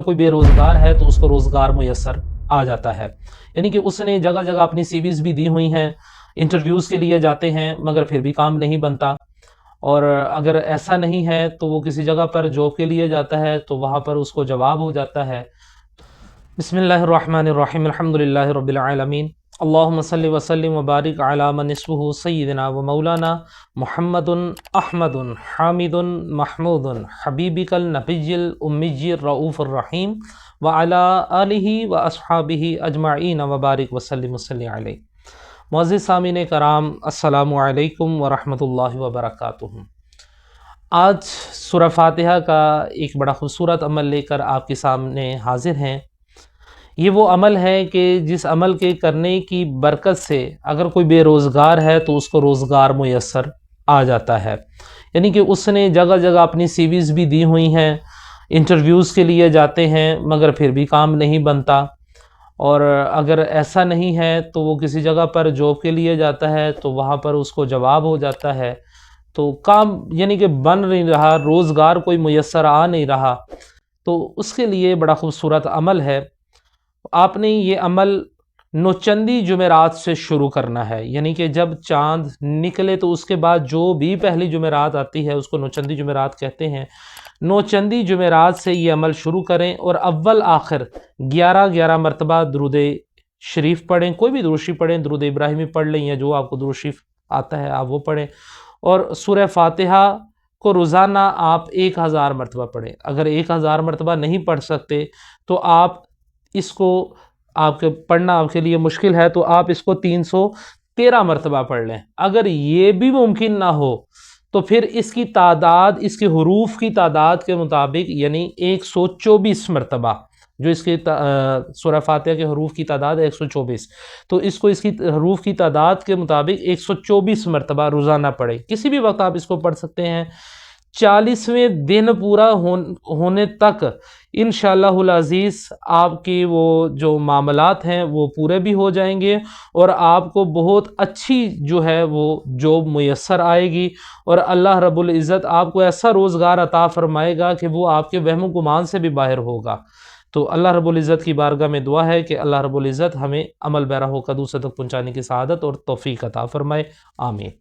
कोई बेरोज़गार है तो उसको रोज़गार मुयस्सर आ जाता है। यानी कि उसने जगह जगह अपनी सीवीज़ भी दी हुई हैं, इंटरव्यूज़ के लिए जाते हैं मगर फिर भी काम नहीं बनता। और अगर ऐसा नहीं है तो वो किसी जगह पर जॉब के लिए जाता है तो वहाँ पर उसको जवाब हो जाता है। बिस्मिल्लाहिर्रहमानिर्रहीम, अल्हम्दुलिल्लाहि रब्बिल आलमीन, अल्लाहुम्मा सल्लि व सल्लिम व बारिक अला मन इस्मुहु सय्यिदना व मौलाना मुहम्मदुन अहमदुन हामिदुन महमूदुन हबीबिकल नबिय्युल उम्मिय्यिर रऊफुर रहीम व अला आलिहि व अस्हाबिहि अजमाइन व बारिक व सल्लिम अलैहि। मुअज़्ज़िज़ सामीन कराम, अस्सलामु अलैकुम व रहमतुल्लाहि व बरकातुहू। आज सूरह फातिहा का एक बड़ा खूबसूरत अमल लेकर आपके सामने हाजिर हैं। ये वो अमल है कि जिस अमल के करने की बरकत से अगर कोई बेरोज़गार है तो उसको रोज़गार मुयस्सर आ जाता है। यानी कि उसने जगह जगह अपनी सीवीज़ भी दी हुई हैं, इंटरव्यूज़ के लिए जाते हैं मगर फिर भी काम नहीं बनता। और अगर ऐसा नहीं है तो वो किसी जगह पर जॉब के लिए जाता है तो वहाँ पर उसको जवाब हो जाता है। तो काम यानी कि बन नहीं रहा, रोज़गार कोई मुयस्सर आ नहीं रहा। तो उसके लिए बड़ा खूबसूरत अमल है। आपने ये अमल नौचंदी जुमेरात से शुरू करना है। यानी कि जब चाँद निकले तो उसके बाद जो भी पहली जुमेरात आती है उसको नौचंदी जुमेरात कहते हैं। नौचंदी जुमेरात से ये अमल शुरू करें और अव्वल आखिर 11-11 मरतबा दुरूद शरीफ पढ़ें। कोई भी दुरूद शरीफ पढ़ें, दुरूद इब्राहिमी पढ़ लें या जो आपको दुरूद शरीफ आता है आप वो पढ़ें। और सूरह फातिहा को रोज़ाना आप 1000 मरतबा पढ़ें। अगर 1000 मरतबा नहीं पढ़ सकते तो आप इसको, आपके पढ़ना आपके लिए मुश्किल है तो आप इसको 313 मरतबा पढ़ लें। अगर ये भी मुमकिन ना हो तो फिर इसकी तादाद, इसके हरूफ की तादाद के मुताबिक यानी 124 मरतबा, जो इसके सूरह फातिहा के हरूफ की तादाद है 124, तो इसको इसकी हरूफ की तादाद के मुताबिक 124 मरतबा रोज़ाना पढ़ें। किसी भी वक्त आप इसको पढ़ सकते हैं। 40वें दिन पूरा होने तक इंशाअल्लाहुल अज़ीज़ आपके वो जो मामलात हैं वो पूरे भी हो जाएंगे और आपको बहुत अच्छी जो है वो जॉब मुयस्सर आएगी और अल्लाह रब्बुल इज़्ज़त आपको ऐसा रोज़गार अता फ़रमाएगा कि वो आपके वहम गुमान से भी बाहर होगा। तो अल्लाह रब्बुल इज़्ज़त की बारगाह में दुआ है कि अल्लाह रब्बुल इज़्ज़त हमें अमल पैरा होकर दूसरे तक पहुँचाने की सआदत और तौफ़ीक़ अता फ़रमाए। आमीन।